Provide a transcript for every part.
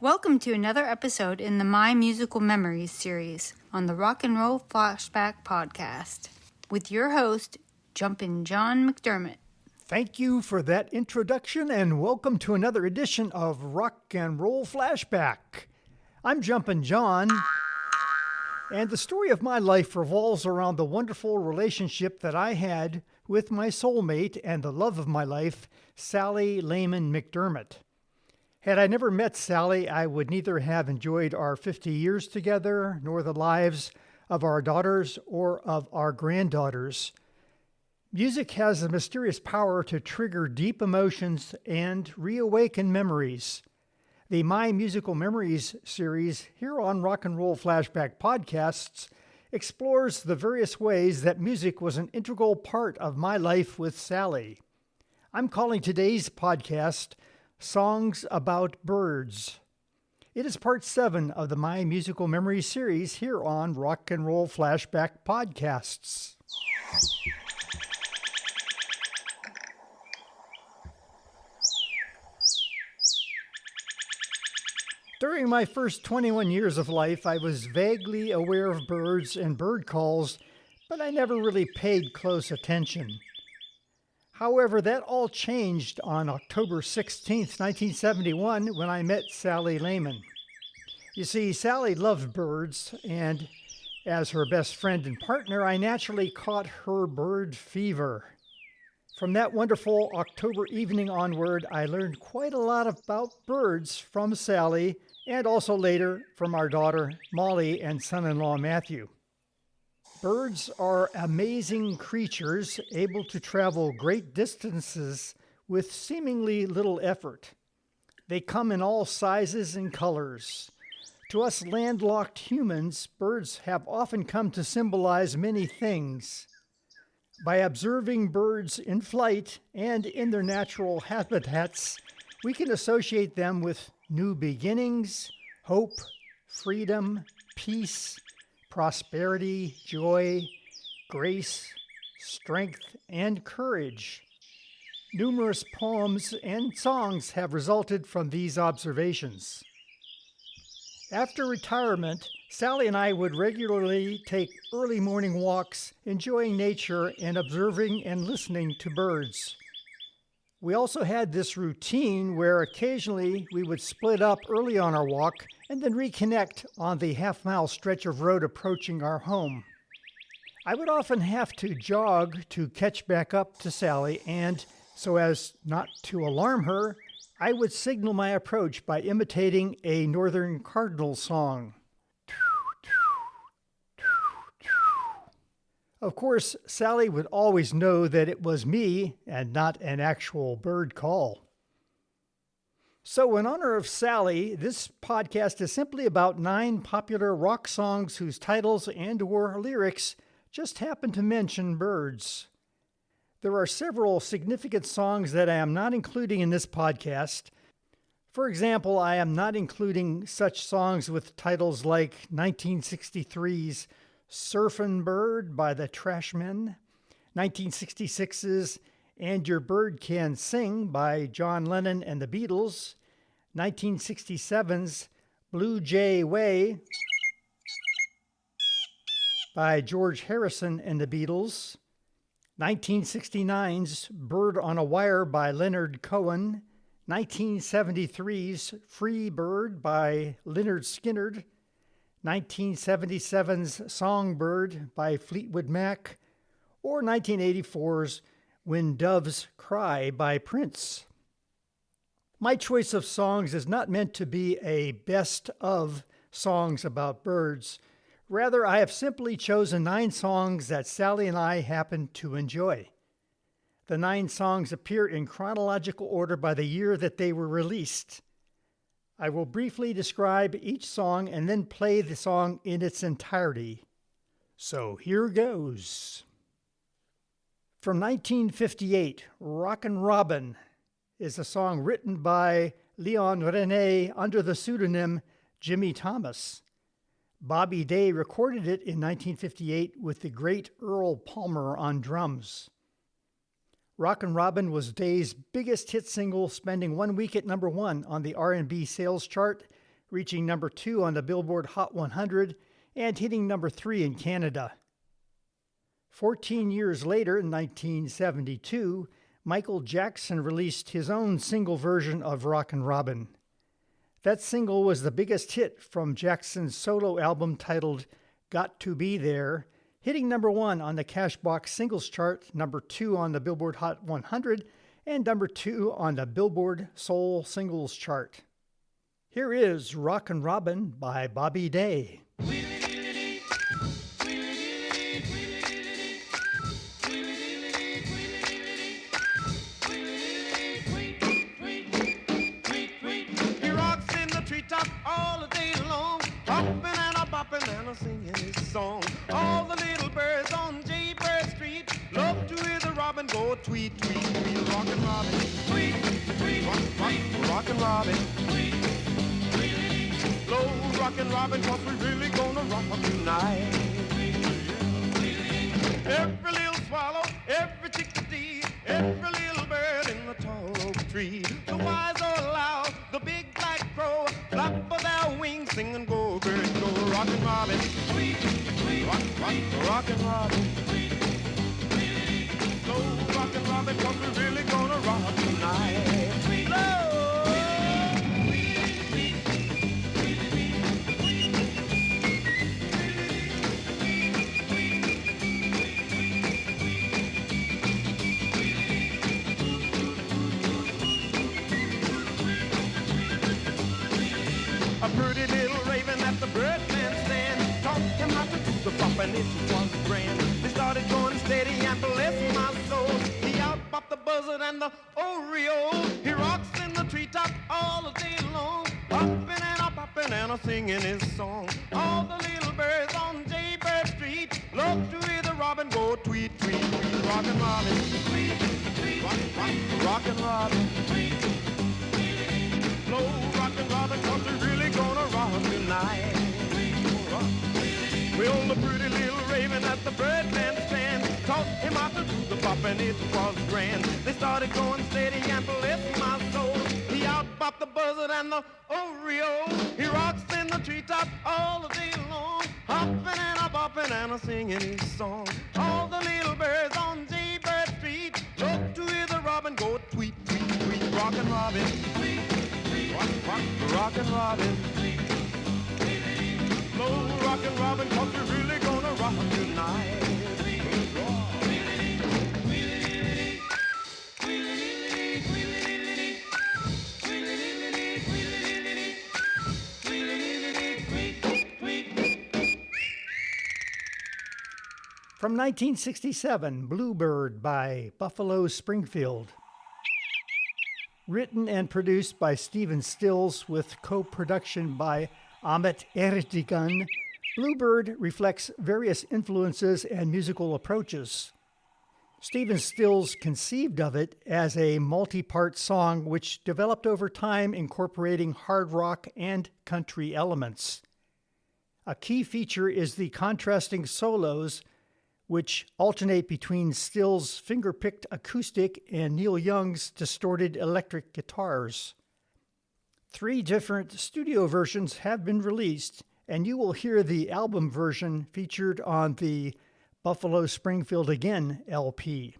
Welcome to another episode in the My Musical Memories series on the Rock and Roll Flashback podcast with your host, Jumpin John McDermott. Thank you for that introduction and welcome to another edition of Rock and Roll Flashback. I'm Jumpin John, and the story of my life revolves around the wonderful relationship that I had with my soulmate and the love of my life, Sally Lehman McDermott. Had I never met Sally, I would neither have enjoyed our 50 years together, nor the lives of our daughters or of our granddaughters. Music has a mysterious power to trigger deep emotions and reawaken memories. The My Musical Memories series here on Rock and Roll Flashback podcasts explores the various ways that music was an integral part of my life with Sally. I'm calling today's podcast Songs About Birds. It is part 7 of the My Musical Memories series here on Rock and Roll Flashback podcasts. During my first 21 years of life, I was vaguely aware of birds and bird calls, but I never really paid close attention. However, that all changed on October 16, 1971, when I met Sally Lehman. You see, Sally loved birds, and as her best friend and partner, I naturally caught her bird fever. From that wonderful October evening onward, I learned quite a lot about birds from Sally, and also later from our daughter Molly and son-in-law Matthew. Birds are amazing creatures able to travel great distances with seemingly little effort. They come in all sizes and colors. To us landlocked humans, birds have often come to symbolize many things. By observing birds in flight and in their natural habitats, we can associate them with new beginnings, hope, freedom, peace, prosperity, joy, grace, strength, and courage. Numerous poems and songs have resulted from these observations. After retirement, Sally and I would regularly take early morning walks, enjoying nature and observing and listening to birds. We also had this routine where occasionally we would split up early on our walk and then reconnect on the half-mile stretch of road approaching our home. I would often have to jog to catch back up to Sally, and so as not to alarm her, I would signal my approach by imitating a northern cardinal song. Of course, Sally would always know that it was me and not an actual bird call. So in honor of Sally, this podcast is simply about 9 popular rock songs whose titles and/or lyrics just happen to mention birds. There are several significant songs that I am not including in this podcast. For example, I am not including such songs with titles like 1963's Surfin' Bird by the Trashmen, 1966's And Your Bird Can Sing by John Lennon and the Beatles, 1967's Blue Jay Way by George Harrison and the Beatles, 1969's Bird on a Wire by Leonard Cohen, 1973's Free Bird by Lynyrd Skynyrd, 1977's Songbird by Fleetwood Mac, or 1984's When Doves Cry by Prince. My choice of songs is not meant to be a best of songs about birds. Rather, I have simply chosen 9 songs that Sally and I happen to enjoy. The 9 songs appear in chronological order by the year that they were released. I will briefly describe each song and then play the song in its entirety. So here goes. From 1958, Rockin' Robin is a song written by Leon Rene under the pseudonym Jimmy Thomas. Bobby Day recorded it in 1958 with the great Earl Palmer on drums. Rockin' Robin was Day's biggest hit single, spending 1 week at number 1 on the R&B sales chart reaching number 2 on the Billboard Hot 100 and hitting number 3 in Canada. 14 years later, in 1972, Michael Jackson released his own single version of Rockin' Robin. That single was the biggest hit from Jackson's solo album titled Got to Be There, hitting number 1 on the Cashbox Singles Chart, number 2 on the Billboard Hot 100, and number 2 on the Billboard Soul Singles Chart. Here is Rockin' Robin by Bobby Day. All the day long, hopping and a bopping and a singing his song. All the little birds on Jaybird Street love to hear the robin go tweet, tweet, tweet. Rockin' Robin, tweet, tweet, rockin' Robin, tweet, tweet. Blow Rockin' Robin, 'cause we really gonna rock tonight. Every little swallow, every chickadee, every little bird in the tall oak tree. The wise or loud, the big black crow, flap of their wings, sing and go, bird, go. Rockin' Robin, tweet, tweet, rockin' Robin, tweet, tweet. Go Rockin' Robin, 'cause we're really gonna rock tonight. Blow. A pretty little raven at the birdman stand taught him how to do the bop, and it was grand. They started going steady and bless my soul. He out-bopped the buzzard and the oriole. He rocks in the treetop all the day long, hopping and a bopping and a singing his song. All the little birds on Jaybird Street love to hear the robin go tweet, tweet, tweet. Rockin' Robin, tweet, tweet, rockin' Robin, tweet, tweet. Blow Rockin' Robin, 'cause we're really gonna rock tonight. Well, the pretty little raven at the birdman stand taught him how to do the bop, and it was grand. They started going steady and bless my soul. He out-bopped the buzzard and the oriole. He rocks in the treetop all the day long, hopping and a bopping and a singing his song. All the little birds on Jaybird Street love to hear the robin go tweet, tweet, tweet. Rockin' Robin, tweet, tweet, rockin' Robin, tweet. Blow Rockin' Robin, 'cause we're really gonna rock tonight. From 1967, Bluebird by Buffalo Springfield. Written and produced by Stephen Stills with co-production by Ahmet Ertegun, Bluebird reflects various influences and musical approaches. Stephen Stills conceived of it as a multi-part song which developed over time, incorporating hard rock and country elements. A key feature is the contrasting solos, which alternate between Stills' finger-picked acoustic and Neil Young's distorted electric guitars. 3 different studio versions have been released, and you will hear the album version featured on the Buffalo Springfield Again LP.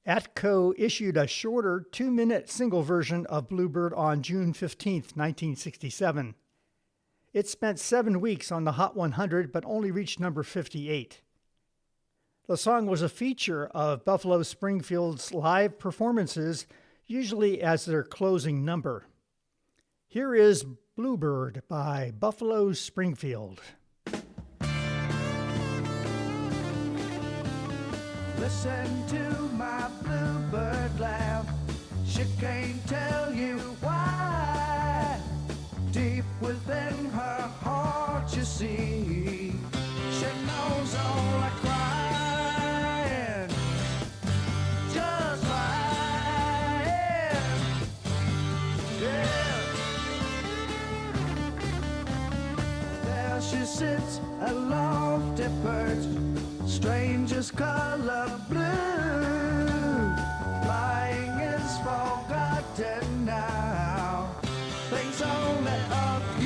Atco issued a shorter 2-minute single version of Bluebird on June 15, 1967. It spent 7 weeks on the Hot 100, but only reached number 58. The song was a feature of Buffalo Springfield's live performances, usually as their closing number. Here is Bluebird by Buffalo Springfield. Listen to my bluebird laugh. She can't tell you why. Deep within her heart, you see, she knows all the crying, just lying. Yeah. There she sits, a lofty perch, stranger's color blue. Flying is forgotten now. Things only a few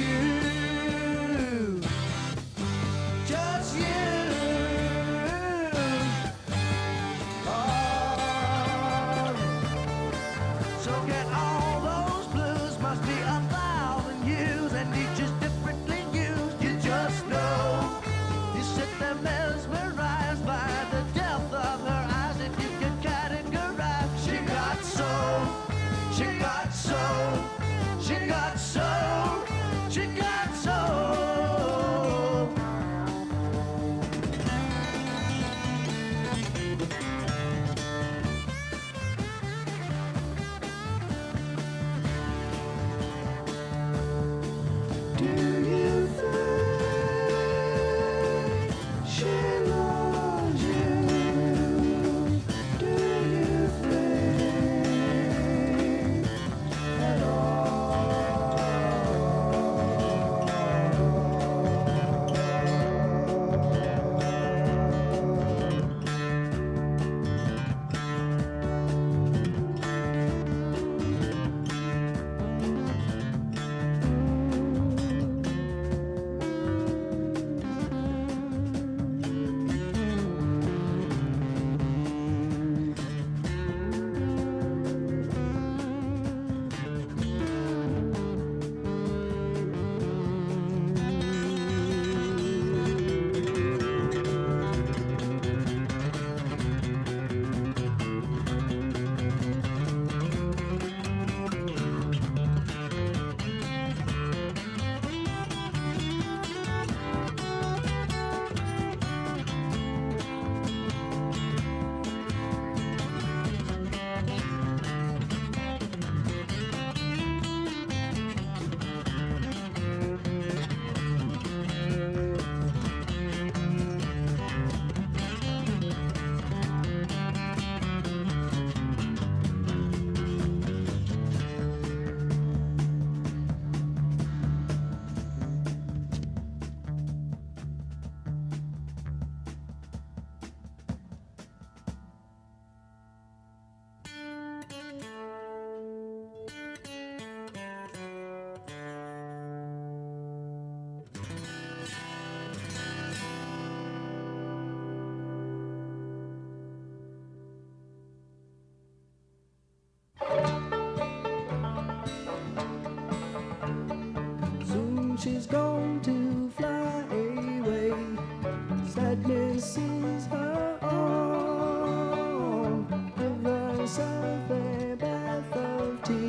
yourself a bath of tears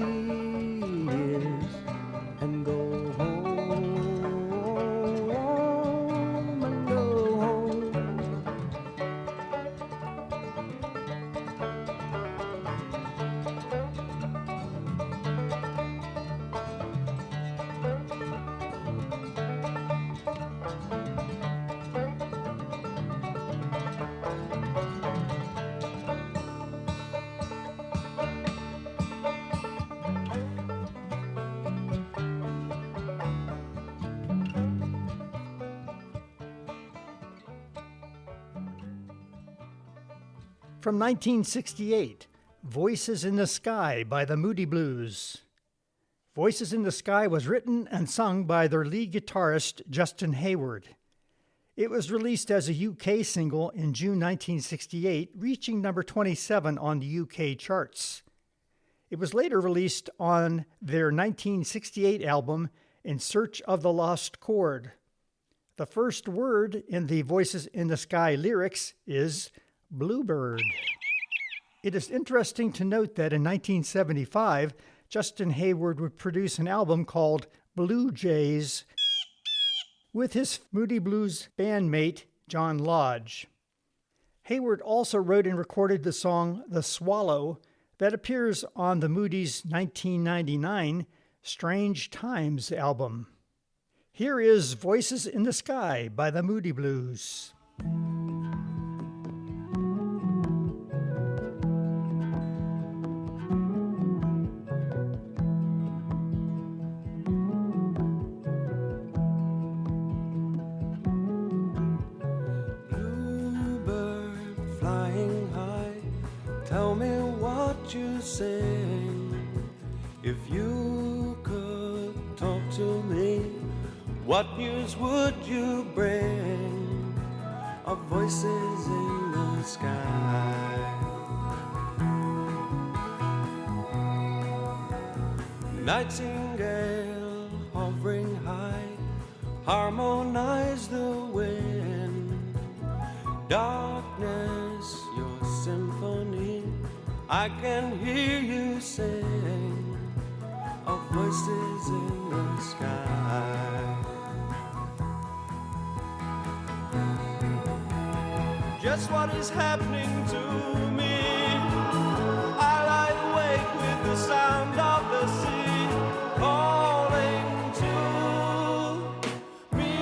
and go home and go home. From 1968, Voices in the Sky by the Moody Blues. Voices in the Sky was written and sung by their lead guitarist, Justin Hayward. It was released as a UK single in June 1968, reaching number 27 on the UK charts. It was later released on their 1968 album, In Search of the Lost Chord. The first word in the Voices in the Sky lyrics is Bluebird. It is interesting to note that in 1975, Justin Hayward would produce an album called Blue Jays with his Moody Blues bandmate, John Lodge. Hayward also wrote and recorded the song The Swallow that appears on the Moody's 1999 Strange Times album. Here is Voices in the Sky by the Moody Blues. If you could talk to me, what news would you bring of voices in the sky? Nightingale hovering high, harmonize the wind. Darkness, your symphony, I can hear you sing of voices in the sky. Just what is happening to me? I lie awake with the sound of the sea calling to me.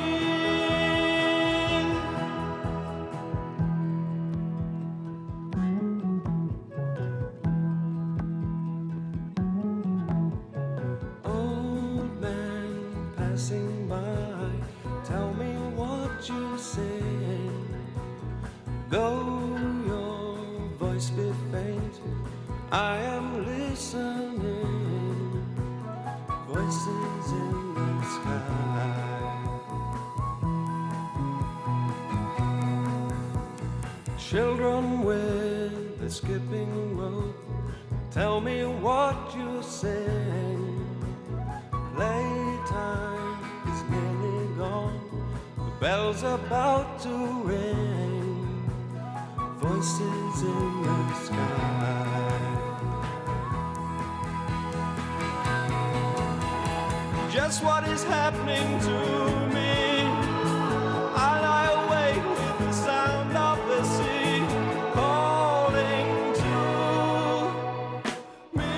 Old man passing by, tell me what you sing. Though your voice be faint, I am listening. Voices in the sky. Children with a skipping rope, tell me what you sing. Playtime is nearly gone, the bell's about to ring. Voices in the sky. Just what is happening to me? I lie awake with the sound of the sea calling to me.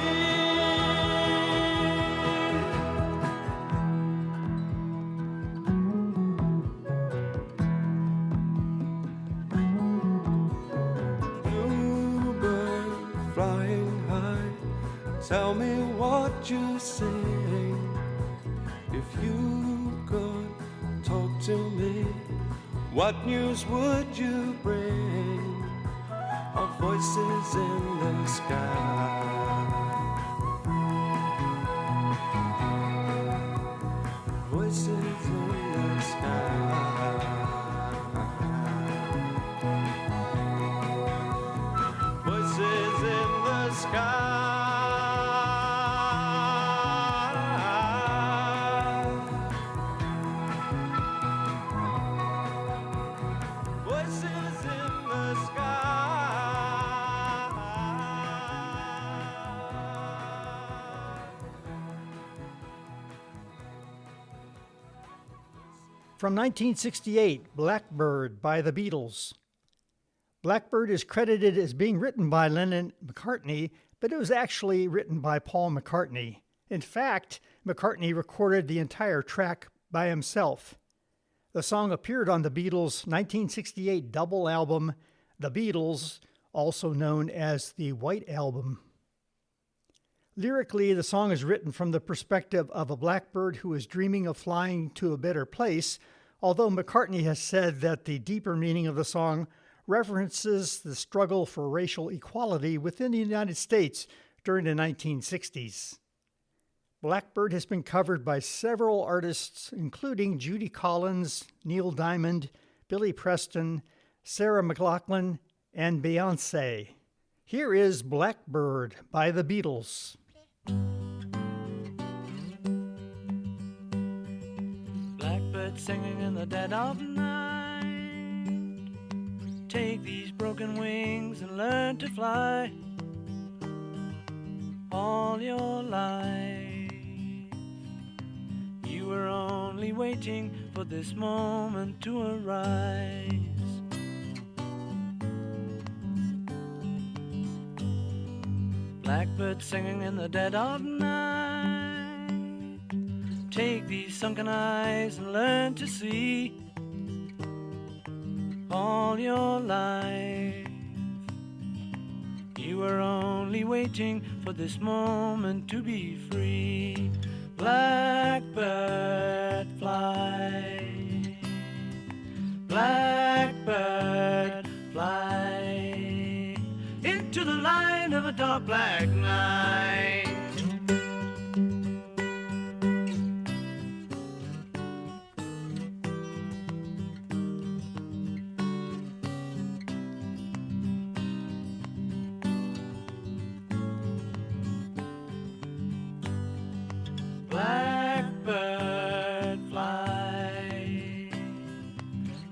Flying high, tell me what you sing. If you could talk to me, what news would you bring of voices in the sky? Voices in the sky. Voices in the sky. Voices in the sky. From 1968, Blackbird by the Beatles. Blackbird is credited as being written by Lennon McCartney, but it was actually written by Paul McCartney. In fact, McCartney recorded the entire track by himself. The song appeared on the Beatles' 1968 double album, The Beatles, also known as the White Album. Lyrically, the song is written from the perspective of a blackbird who is dreaming of flying to a better place, although McCartney has said that the deeper meaning of the song references the struggle for racial equality within the United States during the 1960s. Blackbird has been covered by several artists, including Judy Collins, Neil Diamond, Billy Preston, Sarah McLachlan, and Beyoncé. Here is Blackbird by the Beatles. Blackbird singing in the dead of night. Take these broken wings and learn to fly. All your life, you were only waiting for this moment to arise. Blackbird singing in the dead of night. Take these sunken eyes and learn to see. All your life, you were only waiting for this moment to be free. Blackbird fly, blackbird fly, into the light of a dark black night. Blackbird fly,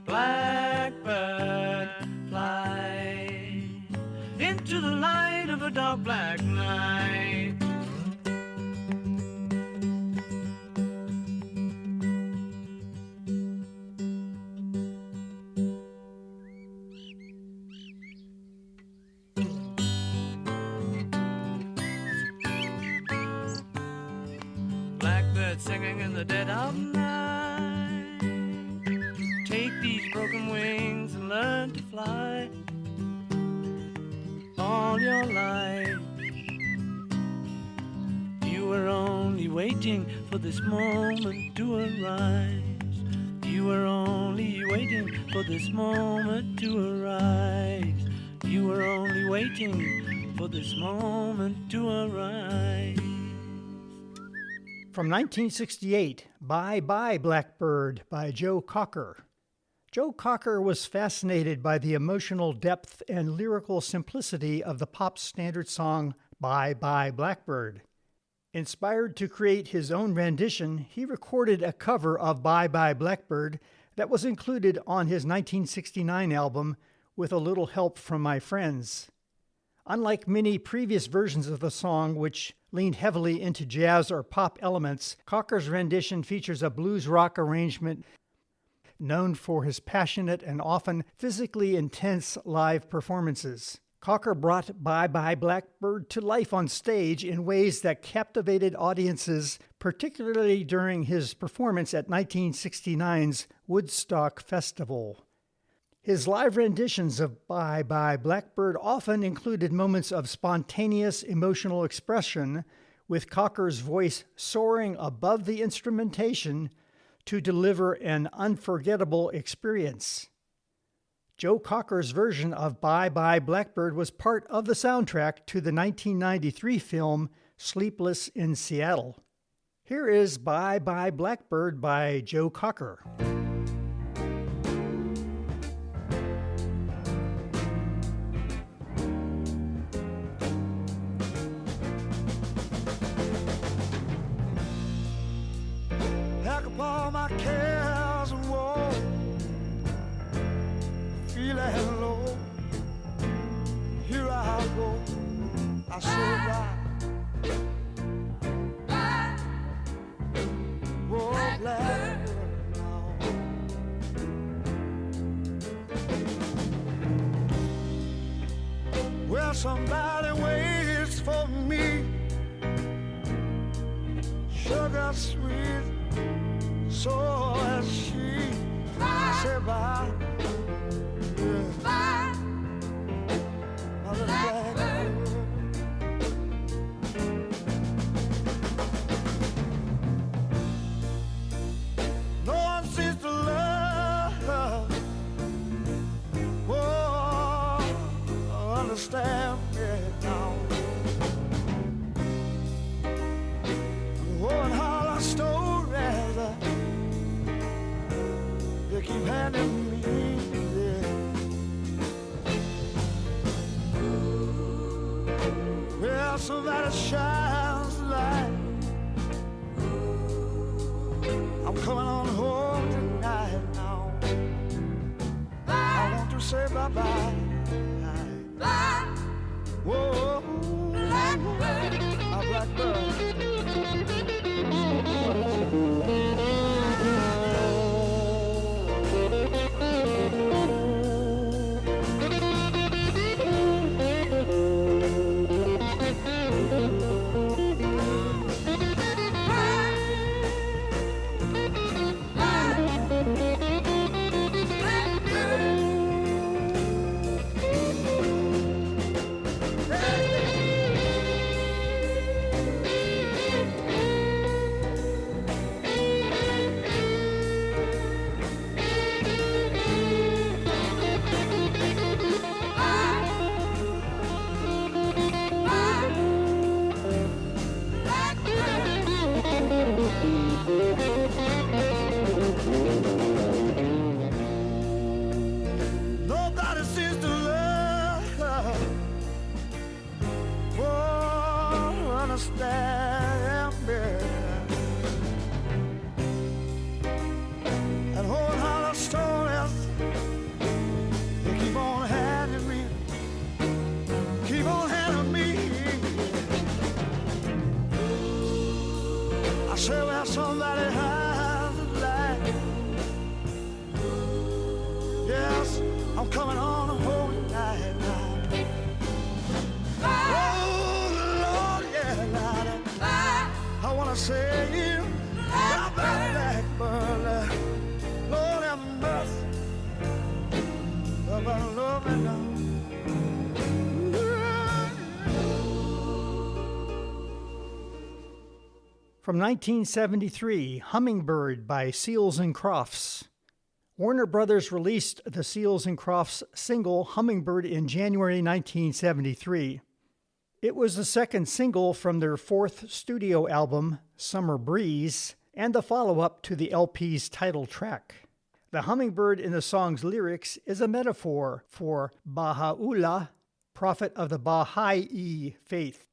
blackbird fly, into the light of a dark black night. Blackbird singing in the dead of night. Take these broken wings and learn to fly. All your life, you were only waiting for this moment to arise. You were only waiting for this moment to arise. You were only waiting for this moment to arise. From 1968, Bye Bye Blackbird by Joe Cocker. Joe Cocker was fascinated by the emotional depth and lyrical simplicity of the pop standard song Bye Bye Blackbird. Inspired to create his own rendition, he recorded a cover of Bye Bye Blackbird that was included on his 1969 album, With a Little Help from My Friends. Unlike many previous versions of the song, which leaned heavily into jazz or pop elements, Cocker's rendition features a blues rock arrangement known for his passionate and often physically intense live performances. Cocker brought Bye Bye Blackbird to life on stage in ways that captivated audiences, particularly during his performance at 1969's Woodstock Festival. His live renditions of Bye Bye Blackbird often included moments of spontaneous emotional expression, with Cocker's voice soaring above the instrumentation to deliver an unforgettable experience. Joe Cocker's version of Bye Bye Blackbird was part of the soundtrack to the 1993 film Sleepless in Seattle. Here is Bye Bye Blackbird by Joe Cocker. Pack up all my cares and woe, feeling low. Here I go, I say bye. Oh, blackbird now. somebody waits for me. Sugar sweet, so as she said bye. Yeah. Bye, My little blackbird. No one seems to love. Oh, understand it now. Oh, and how our stories they keep handing me. Yeah. Well, somebody shines the light. I'm coming on home tonight now. I want to say bye-bye. Bye, Whoa, blackbird. a blackbird. Nobody seems to love. Oh, understand me. And whole hollow stories they keep on handing me. Keep on handing me. I say well somebody has a light. Yes, I'm coming on home tonight now. Oh Lord, yeah, Lord, I wanna say you, blackbird, Lord have mercy, love me now. From 1973, Hummingbird by Seals and Crofts. Warner Brothers released the Seals and Crofts single Hummingbird in January 1973. It was the second single from their fourth studio album, Summer Breeze, and the follow-up to the LP's title track. The hummingbird in the song's lyrics is a metaphor for Baha'u'llah, prophet of the Baha'i faith.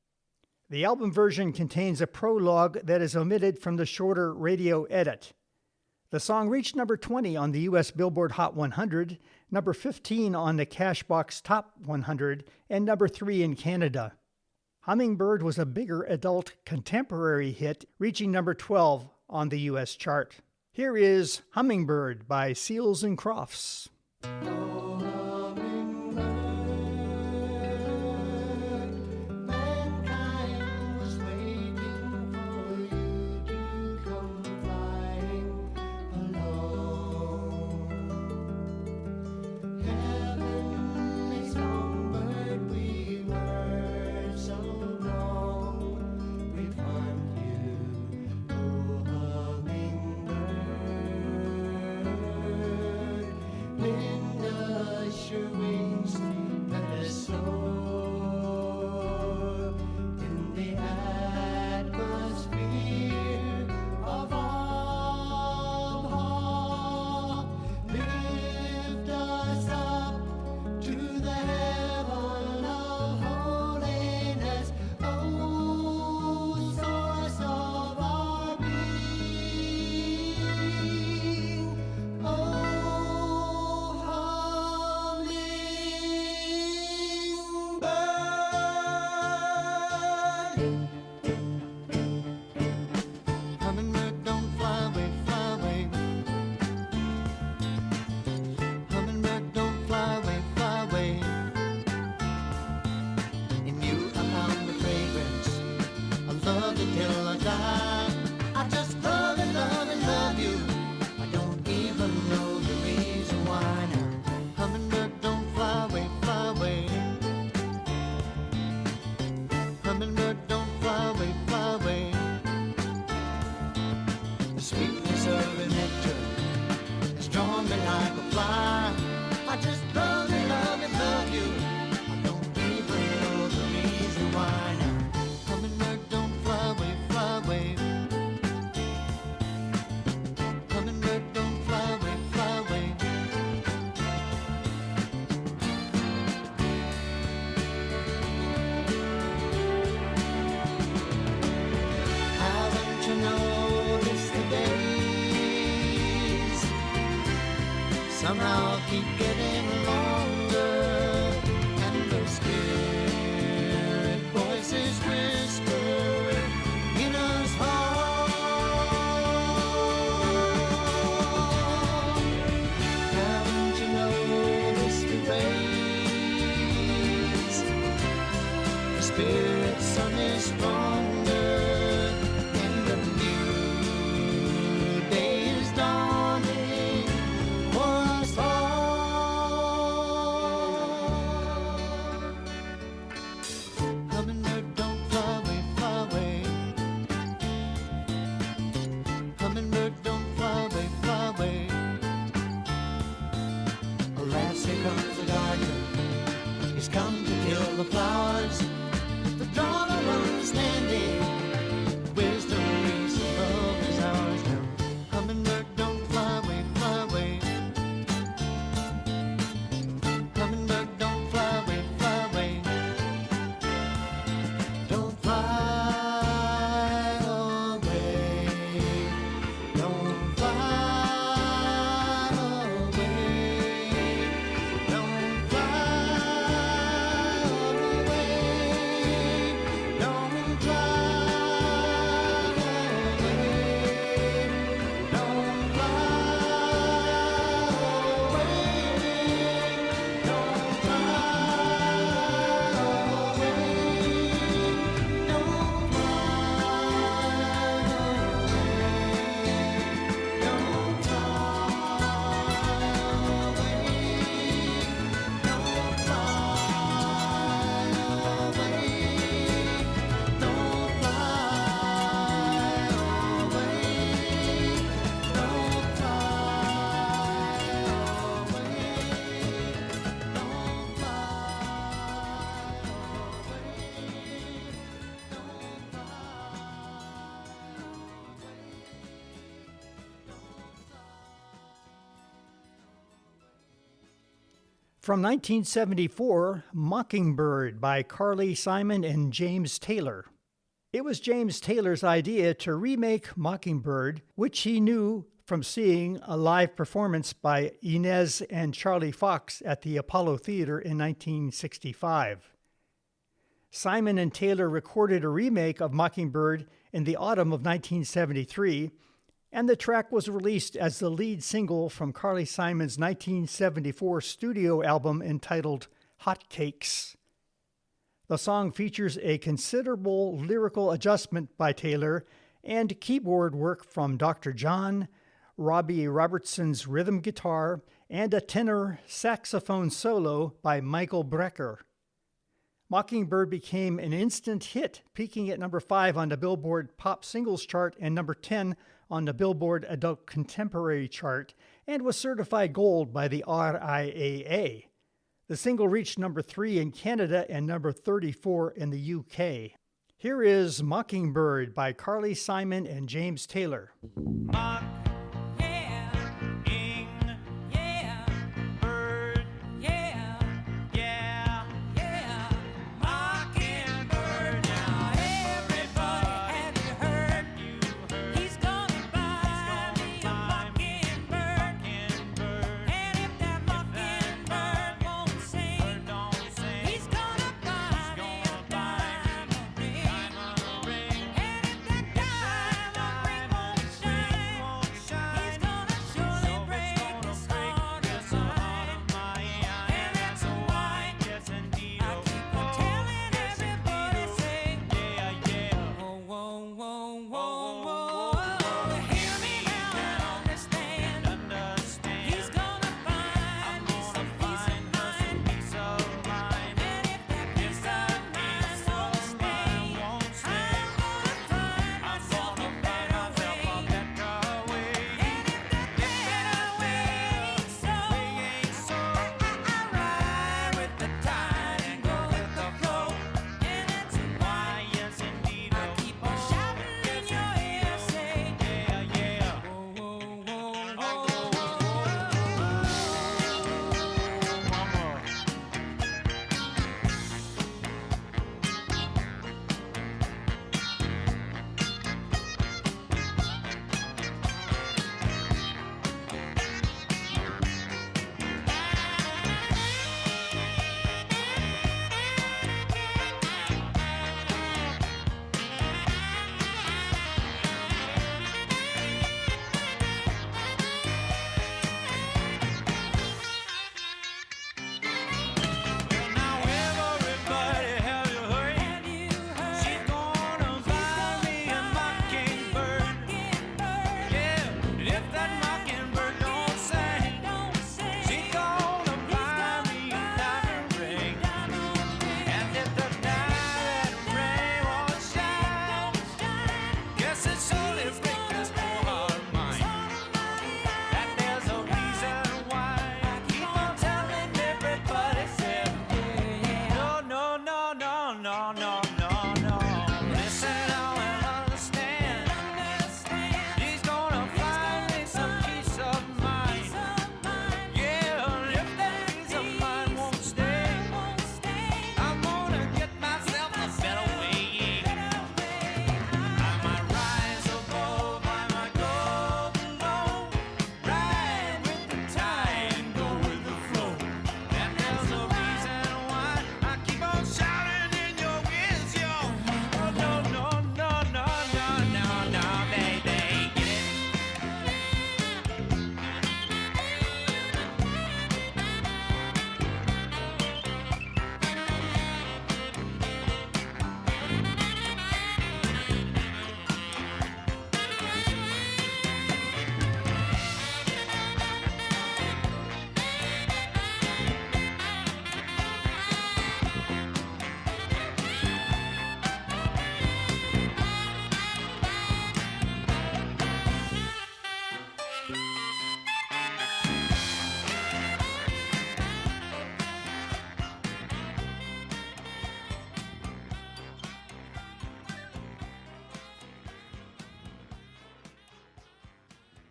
The album version contains a prologue that is omitted from the shorter radio edit. The song reached number 20 on the U.S. Billboard Hot 100, number 15 on the Cashbox Top 100, and number 3 in Canada. Hummingbird was a bigger adult contemporary hit, reaching number 12 on the U.S. chart. Here is Hummingbird by Seals and Crofts. Linda sun is stronger and the new day is dawning for us all. Hummingbird, don't fly away, fly away. Hummingbird, don't fly away, fly away. Alas, here comes the gardener. He's come to kill the flowers. The dawn of understanding, wisdom, reason, love is ours now. Hummingbird, don't fly away, fly away. Hummingbird, don't fly away, fly away. Don't fly away. Don't fly away. Don't fly away. Don't fly away. Don't From 1974, Mockingbird by Carly Simon and James Taylor. It was James Taylor's idea to remake Mockingbird, which he knew from seeing a live performance by Inez and Charlie Fox at the Apollo Theater in 1965. Simon and Taylor recorded a remake of Mockingbird in the autumn of 1973, and the track was released as the lead single from Carly Simon's 1974 studio album entitled Hot Cakes. The song features a considerable lyrical adjustment by Taylor and keyboard work from Dr. John, Robbie Robertson's rhythm guitar, and a tenor saxophone solo by Michael Brecker. Mockingbird became an instant hit, peaking at number 5 on the Billboard Pop Singles chart and number 10 on the Billboard Adult Contemporary chart, and was certified gold by the RIAA. The single reached number 3 in Canada and number 34 in the UK. Here is Mockingbird by Carly Simon and James Taylor.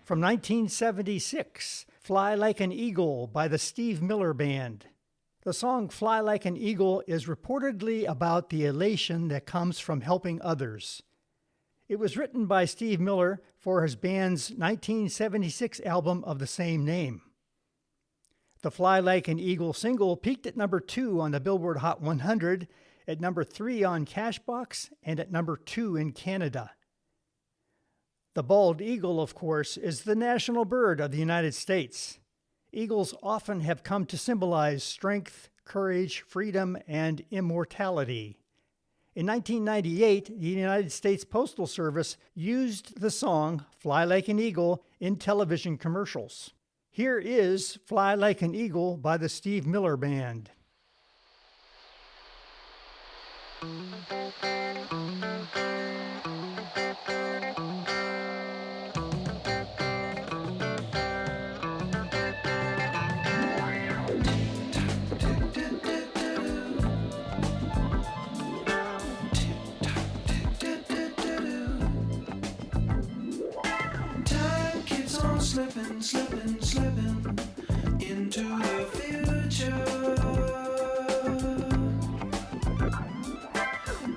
From 1976, Fly Like an Eagle by the Steve Miller Band. The song Fly Like an Eagle is reportedly about the elation that comes from helping others. It was written by Steve Miller for his band's 1976 album of the same name. The Fly Like an Eagle single peaked at number 2 on the Billboard Hot 100, at number 3 on Cashbox, and at number 2 in Canada. The bald eagle, of course, is the national bird of the United States. Eagles often have come to symbolize strength, courage, freedom, and immortality. In 1998, the United States Postal Service used the song Fly Like an Eagle in television commercials. Here is Fly Like an Eagle by the Steve Miller Band. Slipping, slipping, slipping into the future.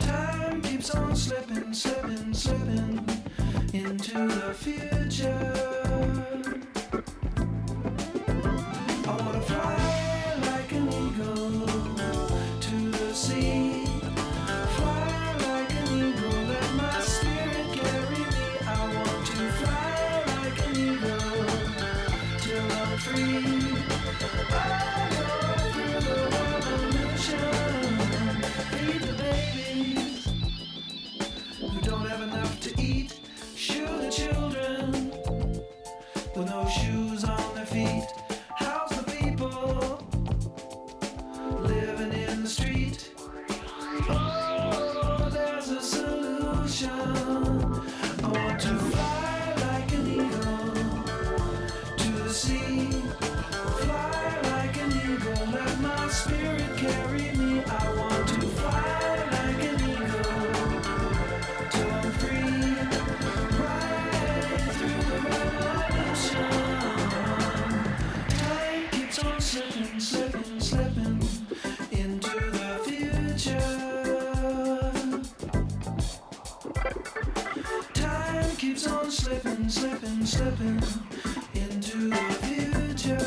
Time keeps on slipping, slipping, slipping into the future. I wanna fly like an eagle to the sea. Fly like an eagle, let my spirit carry me. I want to fly like an eagle till I'm free. I go through the revolution, feed the babies who don't have enough to eat. Shoe the children with no shoes on their feet. House the people living in the street. Oh, there's a solution. I want to fly like an eagle to the sea. Fly like an eagle, let my spirit carry me. I want to fly like an eagle till I'm free. Right through the revolution. Time keeps on slipping, slipping, slipping into the future. Time keeps on slipping, slipping, slipping into the future.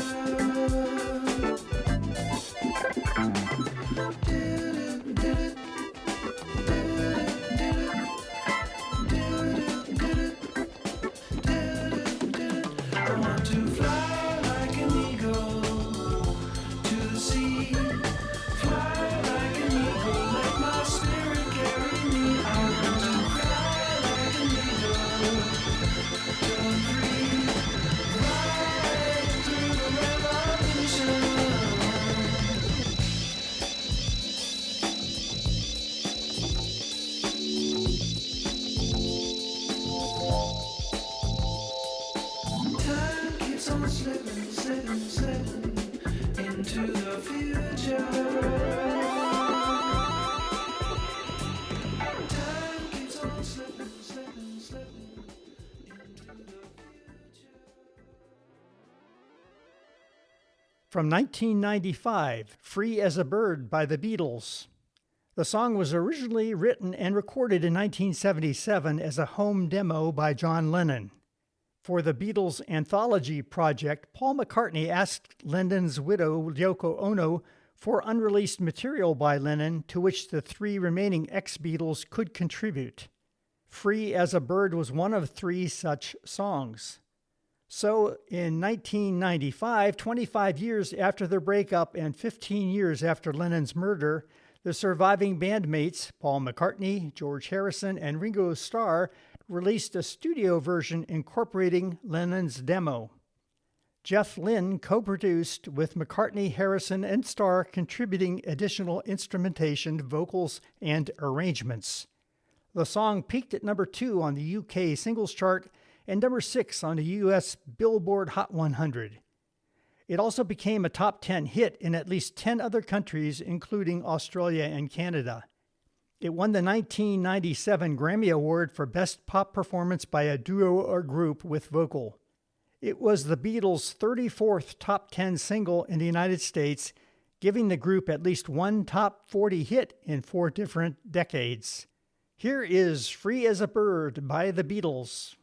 I want to fly like an eagle to the sea. Fly like an eagle, let my spirit carry me. I want to fly like an eagle till I'm free. Right through the revolution. Time keeps on slipping, slipping, slipping into the future. Time keeps on slipping, slipping, slipping into the future. From 1995, Free as a Bird by the Beatles. The song was originally written and recorded in 1977 as a home demo by John Lennon. For the Beatles' anthology project, Paul McCartney asked Lennon's widow, Yoko Ono, for unreleased material by Lennon to which the 3 remaining ex-Beatles could contribute. Free as a Bird was one of 3 such songs. So, in 1995, 25 years after their breakup and 15 years after Lennon's murder, the surviving bandmates, Paul McCartney, George Harrison, and Ringo Starr, released a studio version incorporating Lennon's demo. Jeff Lynne co-produced, with McCartney, Harrison, and Starr contributing additional instrumentation, vocals, and arrangements. The song peaked at number 2 on the UK singles chart and number 6 on the US Billboard Hot 100. It also became a top 10 hit in at least 10 other countries, including Australia and Canada. It won the 1997 Grammy Award for Best Pop Performance by a Duo or Group with Vocal. It was the Beatles' 34th top 10 single in the United States, giving the group at least one top 40 hit in 4 different decades. Here is Free as a Bird by the Beatles.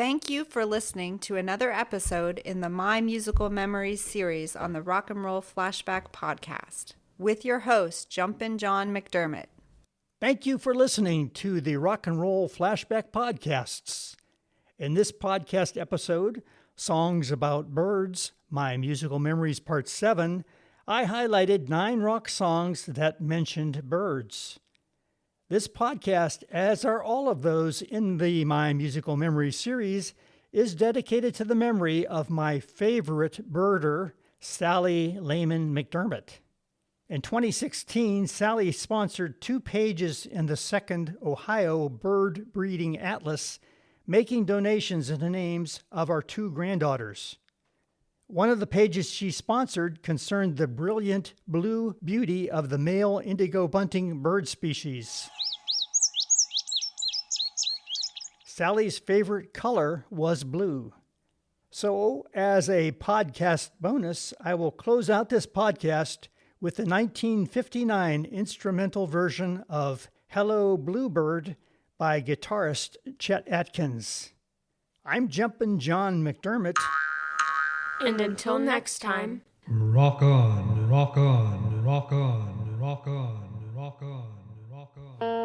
Thank you for listening to another episode in the My Musical Memories series on the Rock and Roll Flashback podcast with your host, Jumpin John McDermott. Thank you for listening to the Rock and Roll Flashback podcasts. In this podcast episode, Songs About Birds, My Musical Memories Part 7, I highlighted 9 rock songs that mentioned birds. This podcast, as are all of those in the My Musical Memories series, is dedicated to the memory of my favorite birder, Sally Lehman McDermott. In 2016, Sally sponsored 2 pages in the Second Ohio Bird Breeding Atlas, making donations in the names of our 2 granddaughters. One of the pages she sponsored concerned the brilliant blue beauty of the male indigo bunting bird species. Sally's favorite color was blue. So, as a podcast bonus, I will close out this podcast with the 1959 instrumental version of Hello Bluebird by guitarist Chet Atkins. I'm Jumpin John McDermott. And until next time, rock on, rock on, rock on, rock on, rock on, rock on.